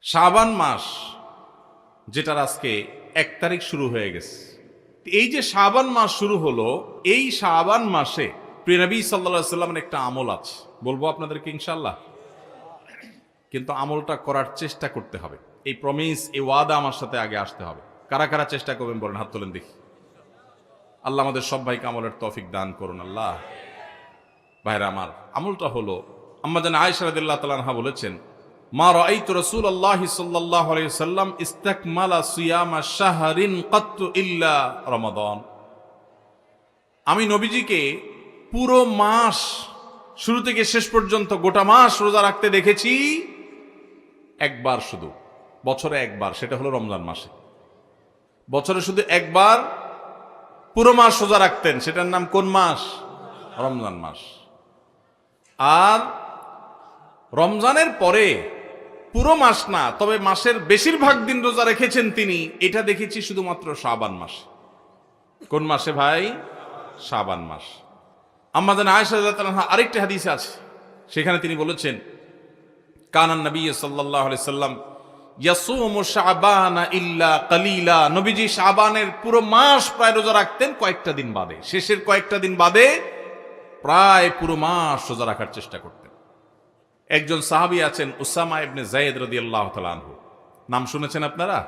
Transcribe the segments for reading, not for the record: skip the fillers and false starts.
শাবান মাস, যেটার আজকে 1 তারিখ শুরু হয়ে গেছে। এই যে শাবান মাস শুরু হলো, এই শাবান মাসে প্রিয় নবী সাল্লাল্লাহু আলাইহি সাল্লামের একটা আমল আছে, বলবো আপনাদেরকে ইনশাআল্লাহ। কিন্তু আমলটা করার চেষ্টা করতে হবে। এই প্রমিস, এই ওয়াদা আমার সাথে আগে আসতে হবে। কারা কারা চেষ্টা করবেন বলেন, হাত তোলেন দেখি। আল্লাহ আমাদের সব ভাইকে আমলের তৌফিক দান করুন আল্লাহ। ভাইরা আমার, আমলটা হলো, আম্মা জান আয়েশা রাদিয়াল্লাহু তাআলা আনহা বলেছেন, মা রাআইতু রাসূলুল্লাহি সাল্লাল্লাহু আলাইহি ওয়াসাল্লাম ইসতাকমালা সিয়ামা শাহরিন কাত্তু ইল্লা রমাদান। আমি নবীজিকে পুরো মাস, শুরু থেকে শেষ পর্যন্ত গোটা মাস রোজা রাখতে দেখেছি একবার, শুধু বছরে একবার, সেটা হলো রমজান মাসে। বছরে শুধু একবার পুরো মাস রোজা রাখতেন, সেটার নাম কোন মাস? রমজান মাস। আর রমজানের পরে পুরো মাস না, তবে মাসের বেশিরভাগ দিন রোজা রেখেছেন তিনি, এটা দেখেছি শুধুমাত্র শাবান মাস। কোন মাসে ভাই? শাবান মাস। আম্মা জান আয়েশা রাদিয়াল্লাহু আনহা আরেকটি হাদিসে আছে, সেখানে তিনি বলেছেন, কানান নবী সাল্লাল্লাহু আলাইহি সাল্লাম ইয়াসুমু শাবানা ইল্লা কালিলা। নবীজি শাবানের পুরো মাস প্রায় রোজা রাখতেন, কয়েকটা দিন বাদে, শেষের কয়েকটা দিন বাদে প্রায় পুরো মাস রোজা রাখার চেষ্টা করতেন। একজন সাহাবী আছেন উসামা ইবনে যায়েদ রাদিয়াল্লাহু তাআলা আনহু, নাম শুনেছেন আপনারা?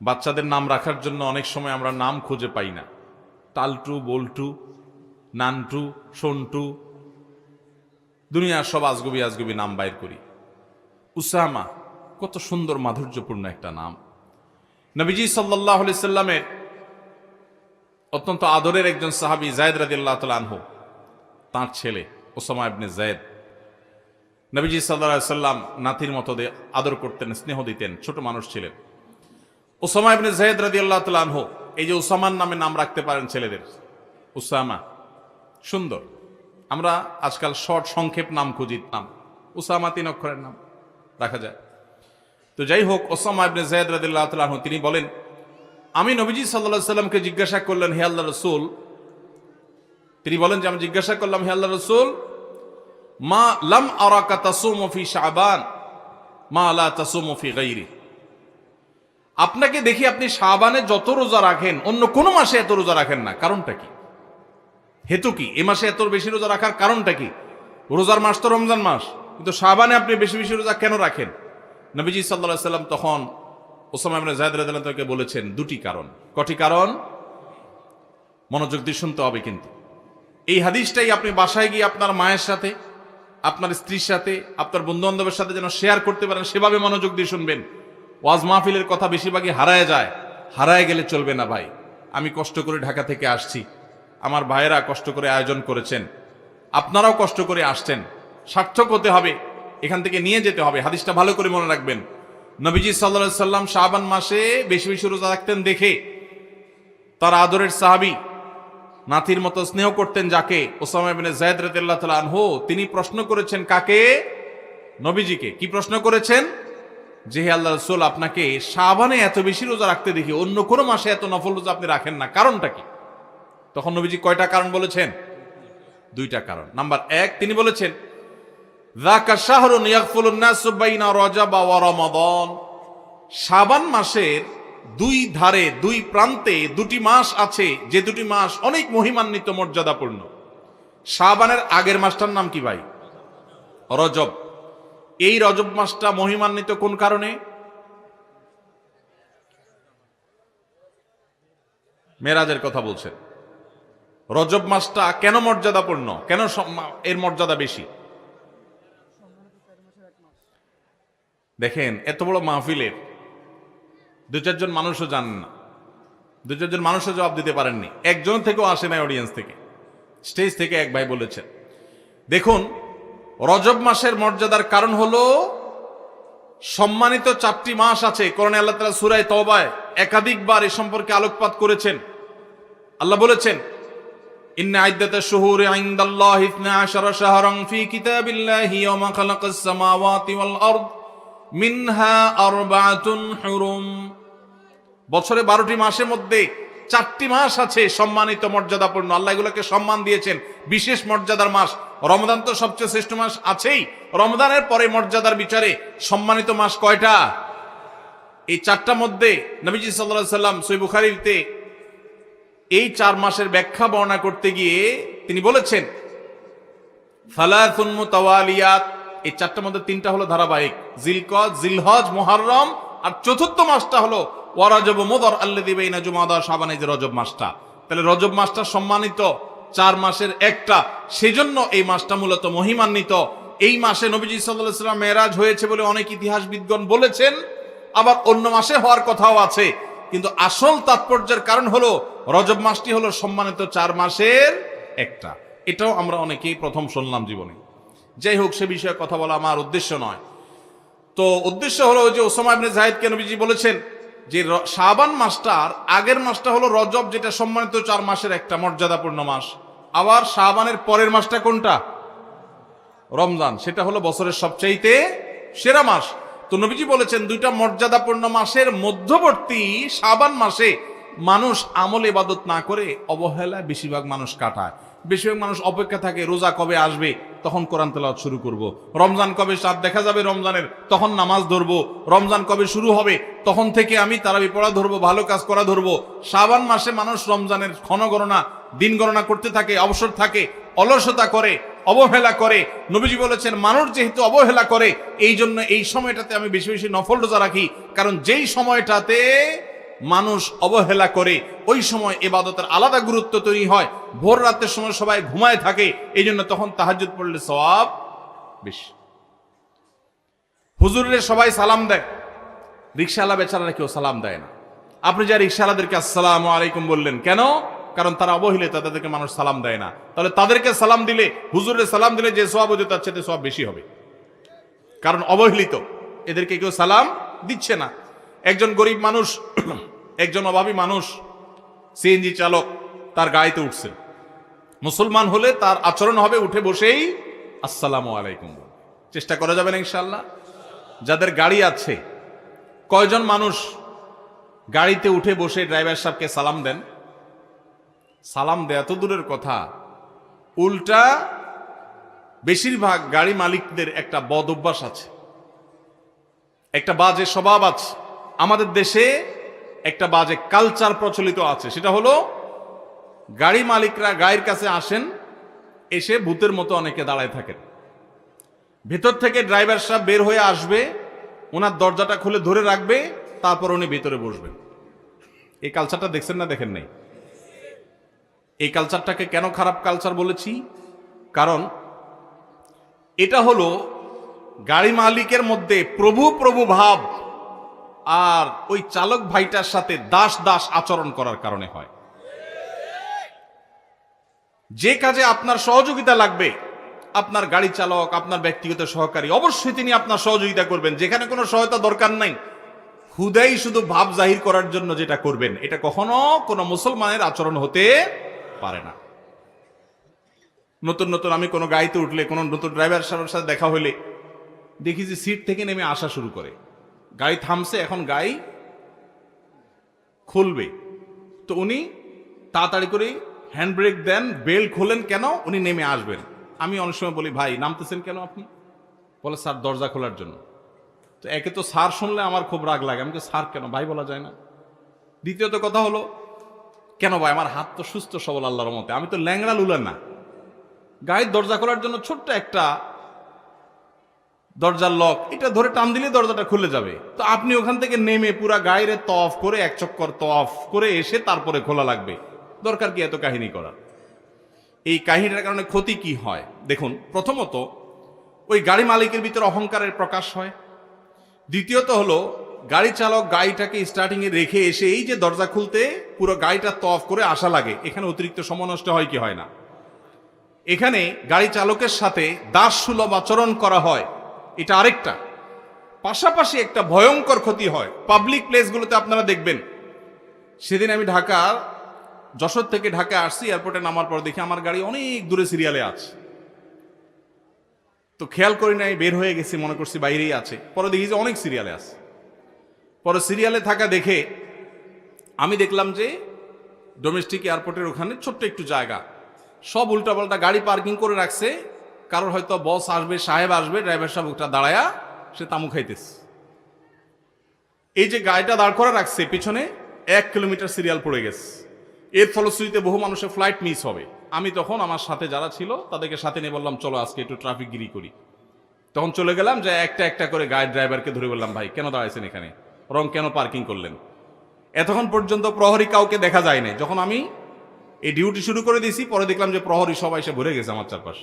বাচ্চাদের নাম রাখার জন্য অনেক সময় আমরা নাম খুঁজে পাই না, টালটু, বল্টু, নানটু, সন্টু, দুনিয়ার সব আজগুবি আজগুবি নাম বাইর করি। উসামা কত সুন্দর মাধুর্যপূর্ণ একটা নাম। নবীজি সাল্লাল্লাহু আলাইহি সাল্লামের অত্যন্ত আদরের একজন সাহাবী যায়েদ রাদিয়াল্লাহু তাআলা আনহু, তার ছেলে উসামা ইবনে যায়েদ, নবীজি সাল্লাল্লাহু আলাইহি সাল্লাম নাতির মতো আদর করতেন, স্নেহ দিতেন, ছোট মানুষ ছিলেন। উসামা ইবনে যায়েদ রাদিয়াল্লাহু তাআলা আনহু, এই যে উসামার নামে নাম রাখতে পারেন ছেলেদের, উসামা সুন্দর। আমরা আজকাল শর্ট সংক্ষেপ নাম খুঁজি, নাম উসামা 3 অক্ষরের নাম রাখা যায়। তো যাই হোক, উসামা ইবনে যায়েদ রাদিয়াল্লাহু তাআলা আনহু তিনি বলেন, আমি নবীজি সাল্লাল্লাহু আলাইহি সাল্লামকে জিজ্ঞাসা করলেন, হে আল্লাহর রাসূল, তিনি বলেন যে আমি জিজ্ঞাসা করলাম, হে আল্লাহর রাসূল, মা লাম আরাকা তাসুমু ফি শাবান মা লা তাসুমু ফি গায়রি। আপনাকে দেখি আপনি শাবানে যত রোজা রাখেন অন্য কোন মাসে এত রোজা রাখেন না, কারণটা কি? হেতু কি? এ মাসে এত বেশি রোজা রাখার কারণটা কি? রোজার মাস তো রমজান মাস, কিন্তু শাবানে আপনি বেশি বেশি রোজা কেন রাখেন? নবীজি সাল্লাল্লাহু আলাইহি সাল্লাম তখন উসামা ইবনে যায়েদ রাদিয়াল্লাহু তাআলাকে বলেছেন 2টি কারণ। কটি কারণ? মনোযোগ দিয়ে শুনতে হবে কিন্তু। এই হাদিসটাই আপনি বাসায় গিয়ে আপনার মায়ের সাথে, আপনার স্ত্রীর সাথে, আপনার বন্ধু বান্ধবের সাথে যেন শেয়ার করতে পারেন, সেভাবে মনোযোগ দিয়ে শুনবেন। ওয়াজ মাহফিলের কথা বেশিরভাগই হারায় যায়, হারায় গেলে চলবে না ভাই। আমি কষ্ট করে ঢাকা থেকে আসছি, আমার ভাইয়েরা কষ্ট করে আয়োজন করেছেন, আপনারাও কষ্ট করে আসছেন, সার্থক হতে হবে, এখান থেকে নিয়ে যেতে হবে। হাদিসটা ভালো করে মনে রাখবেন। নবীজি সাল্লাল্লাহু আলাইহি সাল্লাম শাবান মাসে বেশি বেশি রোজা রাখতেন দেখে তার আদরের সাহাবী, নাতির মতো স্নেহ করতেন যাকে, উসামা ইবনে যায়েদ রাদিয়াল্লাহু তাআলা আনহু, তিনি প্রশ্ন করেছেন কাকে? নবীজিকে। কি প্রশ্ন করেছেন? যে হে আল্লাহর রাসূল, আপনাকে শাবানে এত বেশি রোজা রাখতে দেখি, অন্য কোন মাসে এত নফল রোজা আপনি রাখেন না, কারণটা কি? তখন নবীজি কয়টা কারণ বলেছেন? 2টা কারণ। নাম্বার 1, তিনি বলেছেন, যাকা শাহরুন ইয়াগফুলুন নাসু বাইনা রজব ওয়া রমাদান। শাবান মাসের 2 ধারে, 2 প্রান্তে 2টি মাস আছে, যে 2টি মাস অনেক মহিমান্বিত, মর্যাদাপূর্ণ। শাবানের আগের মাসটার নাম কি ভাই? রজব। এই রজব মাসটা মহিমান্বিত কোন কারণে? মেরাজের কথা বলছেন। রজব মাসটা কেন মর্যাদাপূর্ণ, কেন এর মর্যাদা বেশি? দেখেন, এত বড় মাহফিলের 2-4 জন মানুষও জানেন না, 2-4 জন মানুষও জবাব দিতে পারেননি, একজন থেকেও আসে নাই অডিয়েন্স থেকে, স্টেজ থেকে এক ভাই বলেছেন। দেখুন, রজব মাসের মর্যাদার কারণ হলো সম্মানিত 4টি মাস আছে। কোরআনে আল্লাহ তাআলা সূরা তাওবায় একাধিকবার এ সম্পর্কে আলোকপাত করেছেন। আল্লাহ বলেছেন, ইন্না ইদ্দাতাশ শুহুরি ইনদাল্লাহি 12 শাহরান ফি কিতাবিল্লাহি ইয়াওমা খালাকাস সামাওয়াতি ওয়াল আরদ মিনহা আরবাআতুন হুরুম। বছরে 12টি মাসের মধ্যে 4টি মাস আছে সম্মানিত, মর্যাদাপূর্ণ। আল্লাহ এগুলোকে সম্মান দিয়েছেন, বিশেষ মর্যাদার মাস। রমজান তো সবচেয়ে শ্রেষ্ঠ মাস আছেই, রমজানের পরে মর্যাদার বিচারে সম্মানিত মাস কয়টা? এই 4টা মধ্যে নবীজি সাল্লাল্লাহু আলাইহি সাল্লাম সহিহ বুখারীতে এই 4 মাসের ব্যাখ্যা বর্ণনা করতে গিয়ে তিনি বলেছেন সালাসুন মুতাওয়ালিয়াত, এই 4টার মধ্যে 3টা হলো ধারাবাহিক, জিলকদ, জিলহজ, মুহররম, আর চতুর্থ মাসটা হলো ওয়া রজব মুদর আল্লাযী বাইনা জুমাদা শাবান, এই যে রজব মাসটা। তাহলে রজব মাসটা সম্মানিত 4 মাসের একটা, সেজন্য এই মাসটা মূলত মহিমান্বিত। এই মাসে নবীজি সাল্লাল্লাহু আলাইহি সাল্লাম মেরাজ হয়েছে বলে অনেক ইতিহাসবিদগণ বলেছেন, আবার অন্য মাসে হওয়ার কথাও আছে, কিন্তু আসল তাৎপর্যের কারণ হলো রজব মাসটি হলো সম্মানিত 4 মাসের একটা। এটাও আমরা অনেকেই প্রথম শুনলাম জীবনে। যাই হোক, সে বিষয়ে কথা বলা আমার উদ্দেশ্য নয়। তো উদ্দেশ্য হলো যে ওসামা ইবনে যায়েদকে নবীজি বলেছেন যে শাবান মাসটার আগের মাসটা হলো রজব, যেটা সম্মানিত 4 মাসের একটা মর্যাদাপূর্ণ মাস। আবার শাবানের পরের মাসটা কোনটা? রমজান, সেটা হলো বছরের সবচাইতে সেরা মাস। তো নবীজি বলেছেন 2টা মর্যাদাপূর্ণ মাসের মধ্যবর্তী শাবান মাসে মানুষ আমল ইবাদত না করে অবহেলায় বেশিরভাগ মানুষ কাটায়। বেশিরভাগ মানুষ অপেক্ষা থাকে রোজা কবে আসবে, তখন কোরআন তেলাওয়াত শুরু করব। রমজান কবে চাঁদ দেখা যাবে রমজানের, তখন নামাজ ধরবো। রমজান কবে শুরু হবে, তখন থেকে আমি তারাবি পড়া ধরবো, ভালো কাজ করা ধরবো। শাবান মাসে মানুষ রমজানের ক্ষণগণনা, দিন গণনা করতে থাকে, অবসর থাকে, অলসতা করে, অবহেলা করে। নবীজি বলেছেন মানুষ যেহেতু অবহেলা করে, এই জন্য এই সময়টাতে আমি বেশি বেশি নফল রোজা রাখি, কারণ যেই সময়টাতে মানুষ অবহেলা করে ওই সময় ইবাদতের আলাদা গুরুত্ব তৈরি হয়। ভোর রাতের সময় সবাই ঘুমায় থাকে, এই জন্য তখন তাহাজ্জুদ পড়লে সওয়াব বেশি। হুজুরের সবাই সালাম দেয়, রিকশাওয়ালা বেচারারা কেউ সালাম দেয় না। আপনি যা রিকশাওয়ালাদেরকে আসসালামু আলাইকুম বললেন কেন? কারণ তারা অবহেলিত, তাদেরকে মানুষ সালাম দেয় না। তাহলে তাদেরকে সালাম দিলে, হুজুরের সালাম দিলে যে সওয়াব হতো তার চেয়ে সওয়াব বেশি হবে, কারণ অবহেলিত, এদেরকে কেউ সালাম দিচ্ছে না। একজন গরিব মানুষ, একজন অভাবী মানুষ, সিএনজি চালক, তার গাড়িতে উঠছেন। মুসলমান হলে তার আচরণ হবে উঠে বসেই আসসালামু আলাইকুম। চেষ্টা করা যাবে না ইনশাআল্লাহ? যাদের গাড়ি আছে, কয়জন মানুষ গাড়িতে উঠে বসে ড্রাইভার সাহেবকে সালাম দেন? সালাম দেয়া তো দূরের কথা, উল্টা বেশিরভাগ গাড়ি মালিকদের একটা বদ অভ্যাস আছে, একটা বাজে স্বভাব আছে। আমাদের দেশে একটা বাজে কালচার প্রচলিত আছে, সেটা হলো গাড়ি মালিকরা গাড়ির কাছে আসেন, এসে ভূতের মতো অনেকে দাঁড়ায় থাকেন। ভেতর থেকে ড্রাইভার সাহেব বের হয়ে আসবে, ওনার দরজাটা খুলে ধরে রাখবে, তারপর উনি ভেতরে বসবেন। এই কালচারটা দেখছেন না দেখেন নাই? এই কালচারটাকে কেন খারাপ কালচার বলেছি? কারণ এটা হলো গাড়ি মালিকের মধ্যে প্রভু প্রভু ভাব আর ওই চালক ভাইটার সাথে দাস দাস আচরণ করার কারণে হয়। যে কাজে আপনার সহযোগিতা লাগবে, আপনার গাড়ি চালক, আপনার ব্যক্তিগত সহকারী, অবশ্যই তিনি আপনার সহযোগিতা করবেন। যেখানে কোনো সহায়তা দরকার নাই, হুদাই শুধু ভাব জাহির করার জন্য যেটা করবেন, এটা কখনো কোনো মুসলমানের আচরণ হতে পারে না। নতুন নতুন আমি কোনো গাড়িতে উঠলে, কোনো নতুন ড্রাইভার সাহেবের সাথে দেখা হইলে দেখি যে সিট থেকে নেমে আসা শুরু করে। গাড়ি থামছে, এখন গাড়ি খুলবে, তো উনি তাড়াতাড়ি করে হ্যান্ড ব্রেক দেন, বেল্ট খোলেন, কেন? উনি নেমে আসবেন। আমি অনেক সময় বলি, ভাই নামতেছেন কেন আপনি? বলে স্যার দরজা খোলার জন্য। তো একে তো স্যার শুনলে আমার খুব রাগ লাগে, আমি তো স্যার কেন, ভাই বলা যায় না? দ্বিতীয়ত কথা হলো, কেন ভাই, আমার হাত তো সুস্থ সবল আল্লাহর মতে, আমি তো ল্যাংড়া লুলা না। গাড়ির দরজা খোলার জন্য ছোট্ট একটা দরজার লক, এটা ধরে টান দিলে দরজাটা খুলে যাবে। তো আপনি ওখান থেকে নেমে পুরা গাড়িরে তফ করে, এক চক্কর তফ করে এসে তারপরে খোলা লাগবে? দরকার কি এত কাহিনী করা? এই কাহিনীটার কারণে ক্ষতি কি হয় দেখুন। প্রথমত, ওই গাড়ি মালিকের ভিতরে অহংকারের প্রকাশ হয়। দ্বিতীয়ত হলো, গাড়ি চালক গাড়িটাকে স্টার্টিং এ রেখে এসে এই যে দরজা খুলতে পুরো গাড়িটা তফ করে আসা লাগে, এখানে অতিরিক্ত সময় নষ্ট হয় কি হয় না? এখানে গাড়ি চালকের সাথে দাস সুলভ আচরণ করা হয়, এটা আরেকটা। পাশাপাশি একটা ভয়ঙ্কর ক্ষতি হয় পাবলিক প্লেসগুলোতে। আপনারা দেখবেন, সেদিন আমি যশোর থেকে ঢাকা আসছি, এয়ারপোর্টে নামার পর দেখি আমার গাড়ি অনেক দূরে সিরিয়ালে আছে। তো খেয়াল করি নাই, বের হয়ে গেছি, মনে করছি বাইরেই আছে। পরে দেখি যে অনেক সিরিয়ালে আছে। পরে সিরিয়ালে থাকা দেখে আমি দেখলাম যে ডোমেস্টিক এয়ারপোর্টের ওখানে ছোট্ট একটু জায়গা, সব উল্টাপাল্টা গাড়ি পার্কিং করে রাখছে, কারোর হয়তো বস আসবে, সাহেব আসবে, ড্রাইভার সাহেব ওটা দাঁড়ায়া সে তামু খাইতেছে। এই যে গাড়িটা দাঁড় করা রাখছে পিছনে 1 কিলোমিটার সিরিয়াল পড়ে গেছে। এর ফলশ্রুতিতে বহু মানুষের ফ্লাইট মিস হবে। আমি তখন আমার সাথে যারা ছিল তাদেরকে সাথে নিয়ে বললাম, চলো আজকে একটু ট্রাফিক গিরি করি। তখন চলে গেলাম, যে একটা একটা করে গাড়ির ড্রাইভারকে ধরে বললাম, ভাই কেন দাঁড়াইছেন এখানে, রং কেন পার্কিং করলেন? এতক্ষণ পর্যন্ত প্রহরী কাউকে দেখা যায় না। যখন আমি এই ডিউটি শুরু করে দিয়েছি, পরে দেখলাম যে প্রহরী সবাই এসে ভরে গেছে আমার চারপাশ।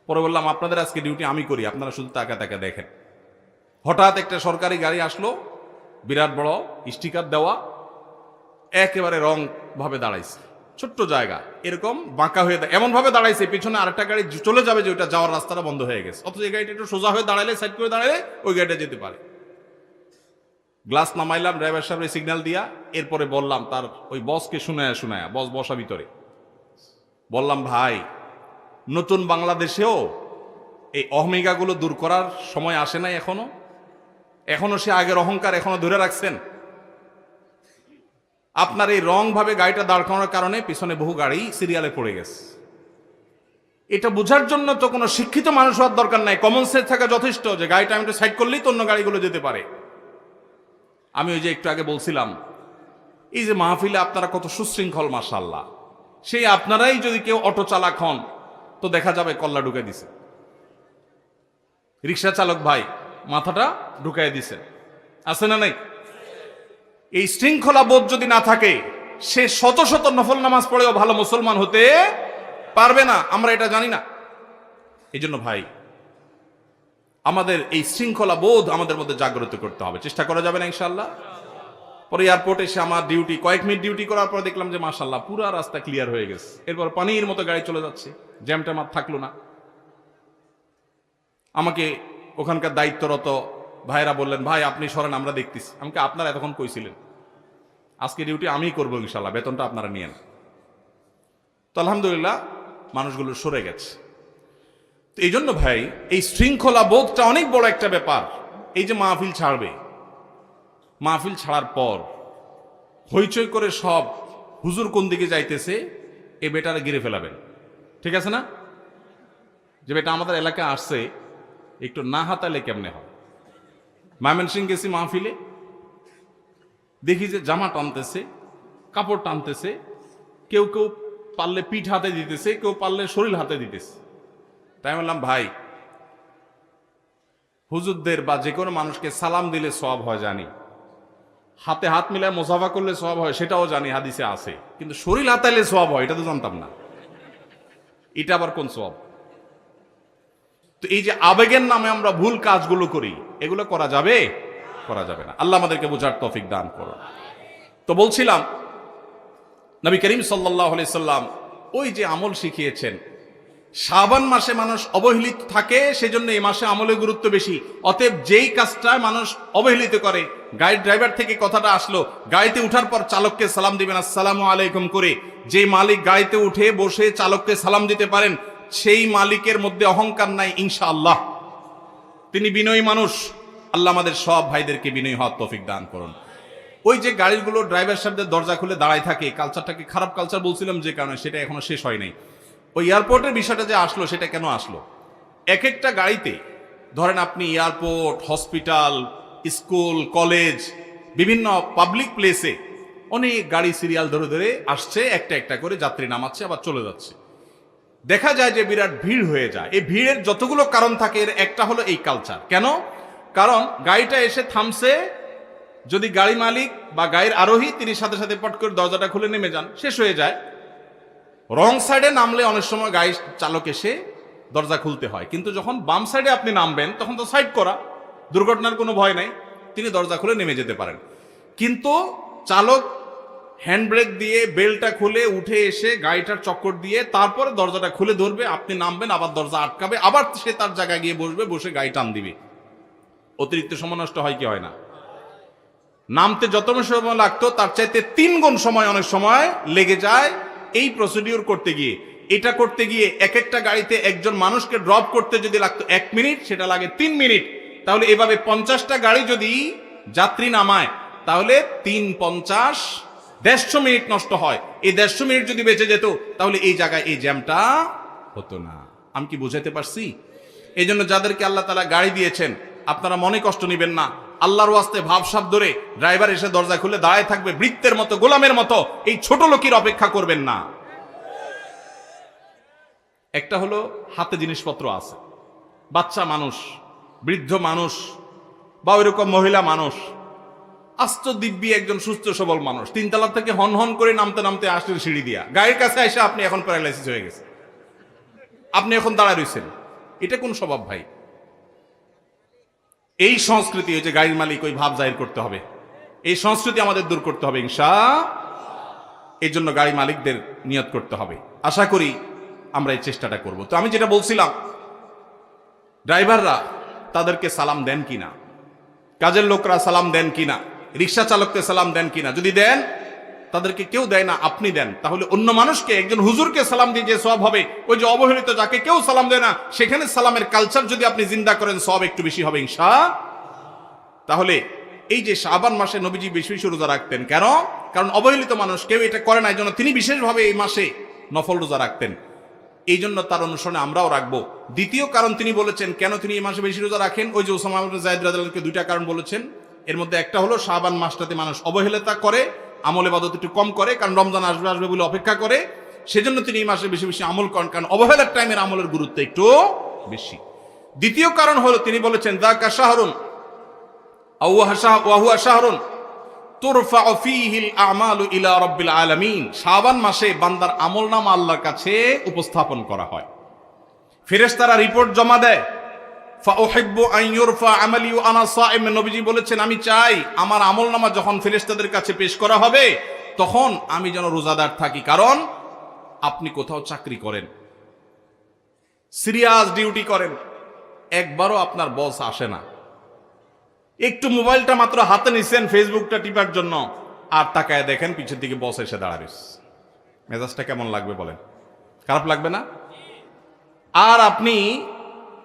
পরে বললাম, আপনাদের আজকে ডিউটি আমি করি, আপনারা শুধু তাকা তাকা দেখেন। হঠাৎ একটা সরকারি গাড়ি আসলো, বিরাট বড় স্টিকার দেওয়া, একেবারে রং ভাবে দাঁড়াইছে, ছোট্ট জায়গা, এরকম বাঁকা হয়ে এমন ভাবে দাঁড়াইছে পিছনে আরেকটা গাড়ি চলে যাবে, যে ওইটা যাওয়ার রাস্তাটা বন্ধ হয়ে গেছে। অথচ এই গাড়িটা একটু সোজা হয়ে দাঁড়ালে, সাইড করে দাঁড়ালে ওই গাড়িটা যেতে পারে। গ্লাস নামাইলাম, ড্রাইভার সাহেবের সিগন্যাল দিয়া, এরপরে বললাম তার ওই বসকে শুনায়া, বস বসা ভিতরে বললাম, ভাই নতুন বাংলাদেশেও এই অহমিকাগুলো দূর করার সময় আসে নাই এখনো সে আগের অহংকার এখনো ধরে রাখছেন। আপনার এই রং ভাবে গাড়িটা দাঁড় করানোর কারণে পিছনে বহু গাড়ি সিরিয়ালে পড়ে গেছে। এটা বোঝার জন্য তো কোনো শিক্ষিত মানুষ হওয়ার দরকার নাই, কমন সেন্স থাকা যথেষ্ট, যে গাড়িটা আমি একটু সাইড করলেই তো অন্য গাড়িগুলো যেতে পারে। আমি ওই যে একটু আগে বলছিলাম, এই যে মাহফিলে আপনারা কত সুশৃঙ্খল, মাশাআল্লাহ, সেই আপনারাই যদি কেউ অটো চালক হন তো দেখা যাবে কল্লা ঢুকে দিছে, রিক্সা চালক ভাই মাথাটা ঢুকাই দিছে, আছে না নাই? এই শৃঙ্খলা বোধ যদি না থাকে, সে শত শত নফল নামাজ পড়েও ভালো মুসলমান হতে পারবে না। আমরা এটা জানি না। এই জন্য ভাই, আমাদের এই শৃঙ্খলা বোধ আমাদের মধ্যে জাগ্রত করতে হবে। চেষ্টা করা যাবে না ইনশাআল্লাহ? পরে এয়ারপোর্টে এসে আমার ডিউটি, কয়েক মিনিট ডিউটি করার পর দেখলাম যে মাশাআল্লাহ পুরা রাস্তা ক্লিয়ার হয়ে গেছে। এরপর পানির মতো গাড়ি চলে যাচ্ছে, জ্যামটা আর থাকলো না। আমাকে ওখানকার দায়িত্বরত ভাইরা বললেন, ভাই আপনি সরেন, আমরা দেখতেছি। আমাকে আপনারা এতক্ষণ কইছিলেন, আজকে ডিউটি আমি করবো ইনশাআল্লাহ, বেতনটা আপনারা নিয়েন। তো আলহামদুলিল্লাহ মানুষগুলো সরে গেছে। তো এই জন্য ভাই, এই শৃঙ্খলা বোধটা অনেক বড় একটা ব্যাপার। এই যে মাহফিল ছাড়বে, মাহফিল ছাড়ার পর হইচই করে সব হুজুর কোন দিকে যাইতেছে, এ বেটারে গিরে ফেলাবেন। ঠিক আছে না? যে বেটা আমাদের এলাকায় আসছে, একটু না হাতালে কেমনে হয়। ময়মনসিং গেছি মাহফিলে, দেখি যে জামা টানতেছে, কাপড় টানতেছে, কেউ কেউ পারলে পিঠ হাতে দিতেছে, কেউ পারলে শরীর হাতে দিতেছে। তাই বললাম, ভাই হুজুরদের বা যে কোনো মানুষকে সালাম দিলে সওয়াব হয় জানি, হাতে হাত মিলায় মুসাফা করলে সওয়াব হয় সেটাও জানি, হাদিসে আছে, কিন্তু শরীর হাতাইলে সওয়াব হয় এটা তো জানতাম না। এটা আবার কোন সওয়াব? তো এই যে আবেগের নামে আমরা ভুল কাজগুলো করি, এগুলো করা যাবে? করা যাবে না। আল্লাহ আমাদেরকে বোঝার তৌফিক দান করুন। তো বলছিলাম, নবী করিম সাল্লাল্লাহু আলাইহি সাল্লাম ওই যে আমল শিখিয়েছেন, শাবান মাসে মানুষ অবহেলিত থাকে, সেজন্য এই মাসে আমলের গুরুত্ব বেশি। অতএব যেই কাজটা মানুষ অবহেলিত করে, গাড়ির ড্রাইভার থেকে কথাটা আসলো, গাড়িতে উঠার পর চালককে সালাম দিবেন আসসালামু আলাইকুম করে। যে মালিক গাড়িতে উঠে বসে চালককে সালাম দিতে পারেন, সেই মালিকের মধ্যে অহংকার নাই ইনশাআল্লাহ, তিনি বিনয়ী মানুষ। আল্লাহ আমাদের সব ভাইদেরকে বিনয়ী হওয়ার তৌফিক দান করুন। ওই যে গাড়িগুলো ড্রাইভার সাহেবদের দরজা খুলে দাঁড়ায় থাকে, কালচারটাকে খারাপ কালচার বলছিলাম যে কারণে, সেটা এখনো শেষ হয় নাই। ওই এয়ারপোর্টের বিষয়টা যে আসলো, সেটা কেন আসলো? এক একটা গাড়িতে ধরেন আপনি এয়ারপোর্ট, হসপিটাল, স্কুল, কলেজ, বিভিন্ন পাবলিক প্লেসে অনেক গাড়ি সিরিয়াল ধরে ধরে আসছে, একটা একটা করে যাত্রী নামাচ্ছে আবার চলে যাচ্ছে। দেখা যায় যে বিরাট ভিড় হয়ে যায়। এই ভিড়ের যতগুলো কারণ থাকে, এর একটা হলো এই কালচার। কেন? কারণ গাড়িটা এসে থামছে, যদি গাড়ি মালিক বা গাড়ির আরোহী তিনি সাথে সাথে পট করে দরজাটা খুলে নেমে যান, শেষ হয়ে যায়। রং সাইডে নামলে অনেক সময় গাড়ি চালক এসে দরজা খুলতে হয়, কিন্তু যখন বাম সাইডে আপনি নামবেন তখন তো সাইড করা, দুর্ঘটনার কোনো ভয় নাই, তিনি দরজা খুলে নেমে যেতে পারেন। কিন্তু চালক হ্যান্ড ব্রেক দিয়ে বেলটা খুলে উঠে এসে গাড়িটার চক্কর দিয়ে তারপরে দরজাটা খুলে ধরবে, আপনি নামবেন, আবার দরজা আটকাবে, আবার সে তার জায়গায় গিয়ে বসবে, বসে গাড়ি টান দিবে। অতিরিক্ত সময় নষ্ট হয় কি হয় না? নামতে যত সময় লাগতো তার চাইতে 3 গুণ সময় অনেক সময় লেগে যায় এই প্রসিডিউর করতে গিয়ে। এটা করতে গিয়ে এক একটা গাড়িতে একজন মানুষকে ড্রপ করতে যদি লাগতো 1 মিনিট, সেটা লাগে 3 মিনিট। তাহলে এভাবে 50টা গাড়ি যদি যাত্রী নামায়, তাহলে 3 50 150 মিনিট নষ্ট হয়। এই 150 মিনিট যদি বেঁচে যেত, তাহলে এই জায়গায় এই জ্যামটা হতো না। আমি কি বুঝাইতে পারছি? এই জন্য যাদেরকে আল্লাহ তাআলা গাড়ি দিয়েছেন, আপনারা মনে কষ্ট নেবেন না। আল্লাহর ওয়াস্তে ভাবসাব ধরে ড্রাইভার এসে দরজা খুলে দাঁড়ায় থাকবে বৃত্তের মতো, গোলামের মতো, এই ছোট লোকের অপেক্ষা করবেন না। একটা হলো হাতে জিনিসপত্র আছে, বাচ্চা মানুষ, বৃদ্ধ মানুষ বা ওইরকম মহিলা মানুষ, আস্ত দিব্যি একজন সুস্থ সবল মানুষ, তিনতলা থেকে হন হন করে নামতে নামতে আসলেন সিঁড়ি দিয়া, গাড়ির কাছে এসে আপনি এখন প্যারালাইসিস হয়ে গেছে, আপনি এখন দাঁড়ায় রয়েছেন। এটা কোন স্বভাব ভাই? এই সংস্কৃতি, ওই যে গাড়ির মালিক ওই ভাব জাহির করতে হবে, এই সংস্কৃতি আমাদের দূর করতে হবে ইনশাআল্লাহ। এই জন্য গাড়ি মালিকদের নিয়ত করতে হবে। আশা করি আমরা এই চেষ্টাটা করব। তো আমি যেটা বলছিলাম, ড্রাইভাররা তাদেরকে সালাম দেন কিনা, কাজের লোকরা সালাম দেন কিনা, রিক্সা চালককে সালাম দেন কিনা? যদি দেন, তাদেরকে কেউ দেয় না, আপনি দেন, তাহলে অন্য মানুষকে, একজন হুজুরকে সালাম দিয়ে যে সওয়াব হবে, ওই যে অবহেলিত যাকে কেউ সালাম দেয় না, সেখানে সালামের কালচার যদি আপনি জিন্দা করেন, সওয়াব একটু বেশি হবে ইনশাআল্লাহ। তাহলে এই যে শাবান মাসে নবীজি বেশি বেশি রোজা রাখতেন, কেন? কারণ অবহেলিত মানুষ কেউ এটা করে না, এই জন্য তিনি বিশেষভাবে এই মাসে নফল রোজা রাখতেন। এই জন্য তার অনুসরণে আমরাও রাখবো। দ্বিতীয় কারণ তিনি বলেছেন কেন তিনি এই মাসে বেশি রোজা রাখেন, ওই যে উসামা ইবনে যায়েদ রাদিয়াল্লাহু আনহু দুইটা কারণ বলেছেন। এর মধ্যে একটা হলো শাবান মাসটাতে মানুষ অবহেলিতা করে, আমল ইবাদত একটু কম করে, কারণ রমজান আসবে আসবে বলে অপেক্ষা করে, সেজন্য তিনি এই মাসে বেশি বেশি আমল করেন, কারণ অবহেলার টাইমের আমলের গুরুত্ব একটু বেশি। দ্বিতীয় কারণ হলো তিনি বলেছেন যাকা শাহরুন ওয়া হুয়া শাহরুন তুরফাউ ফীহিল আমালু ইলা রাব্বিল আলামিন। শাবান মাসে বান্দার আমলনামা আল্লাহর কাছে উপস্থাপন করা হয়, ফেরেশতারা রিপোর্ট জমা দেয়। ফাউহিব্বু আন ইউরফা আমালি ওয়া আনা সাইম, নবীজি বলেছেন আমি চাই আমার আমলনামা যখন ফেরেশতাদের কাছে পেশ করা হবে তখন আমি যেন রোজাদার থাকি। কারণ আপনি কোথাও চাকরি করেন, সিরিয়াস ডিউটি করেন, একবারও আপনার বস আসে না, একটু মোবাইলটা মাত্র হাতে নিছেন ফেসবুকটা টিপার জন্য, আর তাকায় দেখেন পিছের দিকে বস এসে দাঁড়াবে, মেজাজটা কেমন লাগবে বলেন? খারাপ লাগবে না? আর আপনি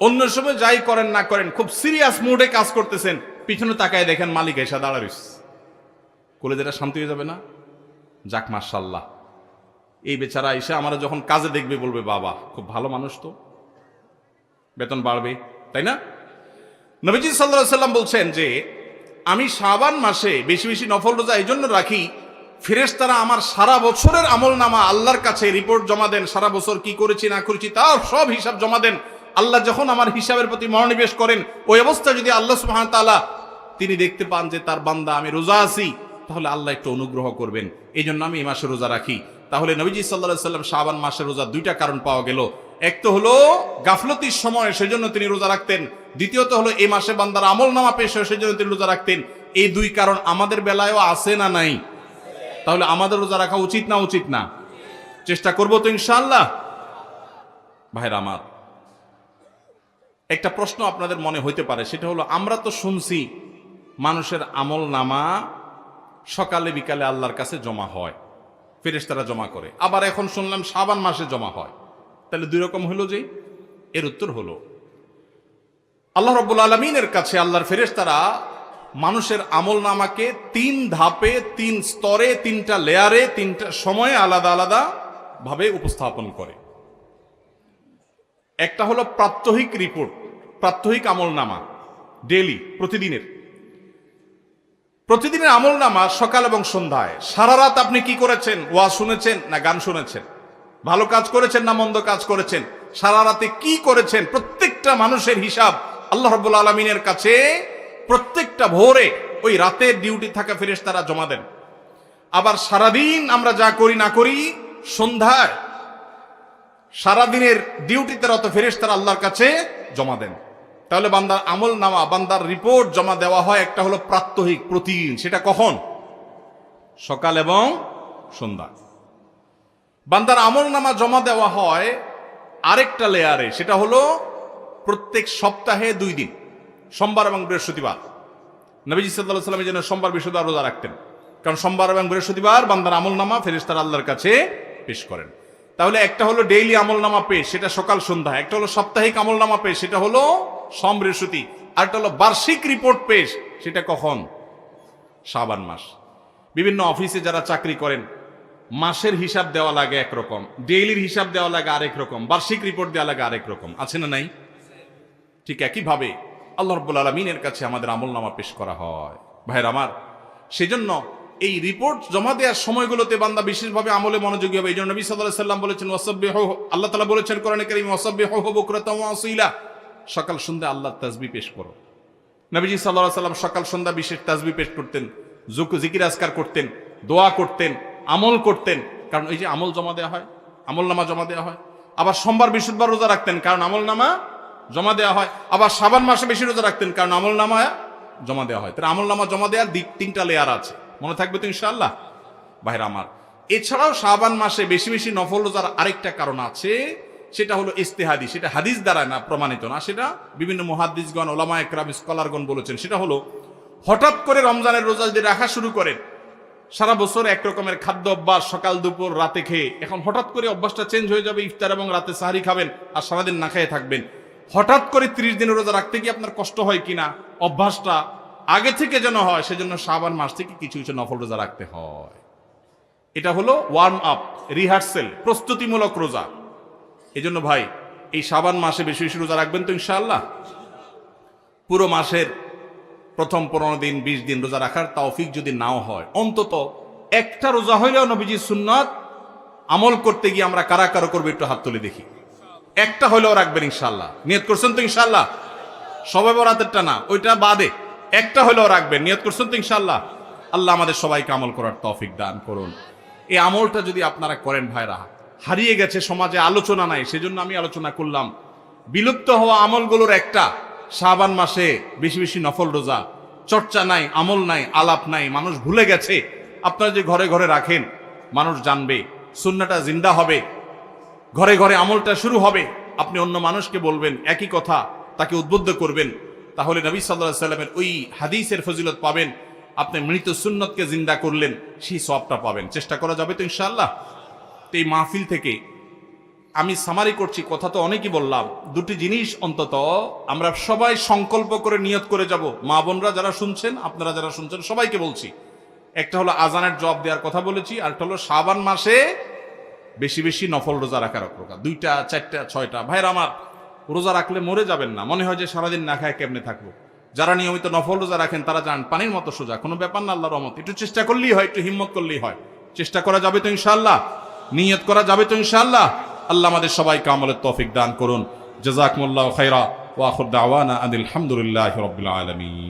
অন্য সময় যাই করেন না করেন, খুব সিরিয়াস মুডে কাজ করতেছেন, পিছনে তাকায় দেখেন মালিক এসে দাঁড়াবে, কলেজেটা শান্তি হয়ে যাবে না? যাক মাশাআল্লাহ, এই বেচারা এসে আমরা যখন কাজে দেখবে বলবে বাবা খুব ভালো মানুষ, তো বেতন বাড়বে, তাই না? নবীজি সাল্লাল্লাহু আলাইহি সাল্লাম বলছেন যে আমি শাবান মাসে বেশি বেশি নফল রোজা এই জন্য রাখি, ফেরেশতারা আমার সারা বছরের আমলনামা আল্লাহর কাছে রিপোর্ট জমা দেন, সারা বছর কি করেছি না করেছি তার সব হিসাব জমা দেন। আল্লাহ যখন আমার হিসাবের প্রতি মনোনিবেশ করেন, ওই অবস্থা যদি আল্লাহ সুবহানাহু ওয়া তাআলা তিনি দেখতে পান যে তার বান্দা আমি রোজা আছি, তাহলে আল্লাহ একটু অনুগ্রহ করবেন। এই জন্য আমি এই মাসে রোজা রাখি। তাহলে নবীজি সাল্লাল্লাহু আলাইহি সাল্লাম শাবান মাসে রোজা দুইটা কারণ পাওয়া গেল। এক তো হলো গাফলতির সময় সেজন্য তিনি রোজা রাখতেন, দ্বিতীয়ত হলো এই মাসে বান্দার আমলনামা পেশ হয় সেজন্য তিনি রোজা রাখতেন। এই দুই কারণ আমাদের বেলায়ও আছে না নাই? তাহলে আমাদের রোজা রাখা উচিত না উচিত না? চেষ্টা করবো তো ইনশাআল্লাহ। ভাইরা আমার, একটা প্রশ্ন আপনাদের মনে হইতে পারে, সেটা হলো আমরা তো শুনছি মানুষের আমলনামা সকালে বিকালে আল্লাহর কাছে জমা হয়, ফেরেশতারা জমা করে, আবার এখন শুনলাম শাবান মাসে জমা হয়, তাহলে দুই রকম হলো যে? এর উত্তর হলো আল্লাহ রাব্বুল আলামিনের কাছে আল্লাহর ফেরেশতারা মানুষের আমলনামাকে তিন ধাপে, তিন স্তরে, তিনটা লেয়ারে, তিনটা সময়ে আলাদা আলাদা ভাবে উপস্থাপন করে। একটা হলো প্রাত্যহিক রিপোর্ট, প্রাত্যহিক আমলনামা, ডেইলি, প্রতিদিনের আমলনামা সকাল এবং সন্ধ্যায়। সারা রাত আপনি কি করেছেন? ওয়াজ শুনেছেন না গান শুনেছেন? ভালো কাজ করেছেন না মন্দ কাজ করেছেন? সারা রাতে কি করেছেন? প্রত্যেকটা মানুষের হিসাব আল্লাহ রাব্বুল আলামিনের কাছে প্রত্যেকটা ভোরে ওই রাতের ডিউটি থাকা ফেরেশতারা জমা দেন। আবার সারাদিন আমরা যা করি না করি, সন্ধ্যায় সারাদিনের ডিউটিতে রত ফেরেশতারা আল্লাহর কাছে জমা দেন। তাহলে বান্দার আমলনামা, বান্দার রিপোর্ট জমা দেওয়া হয় একটা হলো প্রাত্যহিক, প্রতিদিন। সেটা কখন? সকাল এবং সন্ধ্যা। বান্দার আমলনামা জমা দেওয়া হয় আরেকটা লেয়ারে, সেটা হলো প্রত্যেক সপ্তাহে 2 দিন, সোমবার এবং বৃহস্পতিবার। নবীজি সাল্লাল্লাহু আলাইহি ওয়াসাল্লাম যেন সোমবার বৃহস্পতিবার রোজা রাখতেন, কারণ সোমবার এবং বৃহস্পতিবার বান্দার আমলনামা ফেরেশতারা আল্লাহর কাছে পেশ করেন। তাহলে একটা হলো ডেইলি আমলনামা পেশ, সেটা সকাল সন্ধ্যা। একটা হলো সাপ্তাহিক আমলনামা পেশ, সেটা হলো সোম বৃহস্পতি। আর একটা হলো বার্ষিক রিপোর্ট পেশ, সেটা কখন? শাবান মাস। বিভিন্ন অফিসে যারা চাকরি করেন, মাসের হিসাব দেওয়া লাগে একরকম, ডেইলির হিসাব দেওয়া লাগে আরেক রকম, বার্ষিক রিপোর্ট দেওয়া লাগে আরেক রকম, আছে না নাই? ঠিক একইভাবে আল্লাহ রাব্বুল আলামিনের কাছে আমাদের আমলনামা পেশ করা হয়। ভাইয়ের আমার, সেজন্য এই রিপোর্ট জমা দেওয়ার সময়গুলোতে বান্দা বিশেষভাবে আমলে মনোযোগী হবে। এই জন্য নবী সাল্লাল্লাহু আলাইহি সাল্লাম বলেছেন ওয়াসাব্বিহু, আল্লাহ তাআলা বলেছেন কোরআনে কারীমে ওয়াসাব্বিহু বুকরাতাও ওয়া আসীলা, সকাল সন্ধ্যা আল্লাহর তাসবিহ পেশ করো। নবীজি সাল্লাল্লাহু আলাইহি সাল্লাম সকাল সন্ধ্যা বিশেষ তাসবিহ পেশ করতেন, জিকির আজকার করতেন, দোয়া করতেন, আমল করতেন। কারণ এই যে আমল জমা দেওয়া হয়, আমলনামা জমা দেওয়া হয়। আবার সোমবার বৃহস্পতিবার রোজা রাখতেন, কারণ আমলনামা জমা দেওয়া হয়। আবার শাবান মাসে বেশি রোজা রাখতেন, কারণ আমলনামা জমা দেওয়া হয়। তাহলে আমলনামা জমা দেওয়ার দিক তিনটা লেয়ার আছে, মনে থাকবে তো ইনশাআল্লাহ। ভাইরা আমার, এছাড়াও শাবান মাসে বেশি বেশি নফল রোজার আরেকটা কারণ আছে, সেটা হলো ইস্তেহাদি। সেটা হাদিস দ্বারা না প্রমাণিত না, সেটা বিভিন্ন মুহাদ্দিসগণ, ওলামা একরাম, স্কলারগণ বলেছেন। সেটা হলো হঠাৎ করে রমজানের রোজা যদি রাখা শুরু করেন, সারা বছর এক রকমের খাদ্য অভ্যাস, সকাল দুপুর রাতে খেয়ে, এখন হঠাৎ করে অভ্যাসটা চেঞ্জ হয়ে যাবে, ইফতার এবং রাতে সাহারি খাবেন আর সারাদিন না খেয়ে থাকবেন। হঠাৎ করে 30 দিনের রোজা রাখতে গিয়ে আপনার কষ্ট হয় কিনা, অভ্যাসটা আগে থেকে যেন হয়, সেজন্য শাবান মাস থেকে কিছু কিছু নফল রোজা রাখতে হয়। এটা হলো ওয়ার্ম আপ, রিহার্সেল, প্রস্তুতিমূলক রোজা। এই জন্য ভাই, এই শাবান মাসে বেশি বেশি রোজা রাখবেন তো ইনশাআল্লাহ। পুরো মাসের প্রথম 15 দিন 20 দিন রোজা রাখার তৌফিক যদি নাও হয়, অন্তত একটা রোজা হইলেও নবীজির সুন্নাত আমল করতে গিয়ে আমরা কারা কারো করবো একটু হাত তুলে দেখি। একটা হইলেও রাখবেন ইনশাআল্লাহ। নিয়ত করছেন তো ইনশাআল্লাহ? সবাই বরাতেরটা না, ওইটা বাদে একটা হইলেও রাখবেন। নিয়ত করছেন তো ইনশাআল্লাহ? আল্লাহ আমাদের সবাইকে আমল করার তৌফিক দান করুন। এই আমলটা যদি আপনারা করেন ভাইরা, হারিয়ে গেছে সমাজে, আলোচনা নাই, সেজন্য আমি আলোচনা করলাম। বিলুপ্ত হওয়া আমলগুলোর একটা শাবান মাসে বেশি বেশি নফল রোজা। চর্চা নাই, আমল নাই, আলাপ নাই, মানুষ ভুলে গেছে। আপনারা যে ঘরে ঘরে রাখেন, মানুষ জানবে, সুন্নাহটা জিন্দা হবে, ঘরে ঘরে আমলটা শুরু হবে। আপনি অন্য মানুষকে বলবেন একই কথা, তাকে উদ্বুদ্ধ করবেন, তাহলে নবী সাল্লাল্লাহু আলাইহি সাল্লামের ওই হাদিসের ফজিলত পাবেন। আপনি মৃত সুন্নতকে জিন্দা করলেন, সেই সওয়াবটা পাবেন। চেষ্টা করা যাবে তো ইনশাআল্লাহ। তো এই মাহফিল থেকে আমি সামারি করছি, কথা তো অনেকই বললাম। দুটি জিনিস অন্তত আমরা সবাই সংকল্প করে নিয়ত করে যাব। মা বোনরা যারা শুনছেন, আপনারা যারা শুনছেন, সবাইকে বলছি, একটা হলো আজানের জবাব দেওয়ার কথা বলেছি, আর একটা হলো শাবান মাসে বেশি বেশি নফল রোজা রাখার কথা। 2টা 4টা 6টা। ভাইরা আমার, রোজা রাখলে মরে যাবেন না, মনে হয় যে সারাদিন না খায় কেমনে থাকবো। যারা নিয়মিত নফল রোজা রাখেন তারা জান পানির মতো সোজা, কোনো ব্যাপার না, আল্লাহর রহমত। একটু চেষ্টা করলেই হয়, একটু হিম্মত করলেই হয়। চেষ্টা করা যাবে তো ইনশাআল্লাহ? নিয়ত করা যাবে তো ইনশাআল্লাহ? আল্লাহ আমাদের সবাইকে আমলের তৌফিক দান করুন। জাযাকুমুল্লাহু খাইরা ওয়া আখিরু দাওয়ানা আনিল হামদুলিল্লাহি রাব্বিল আলামিন।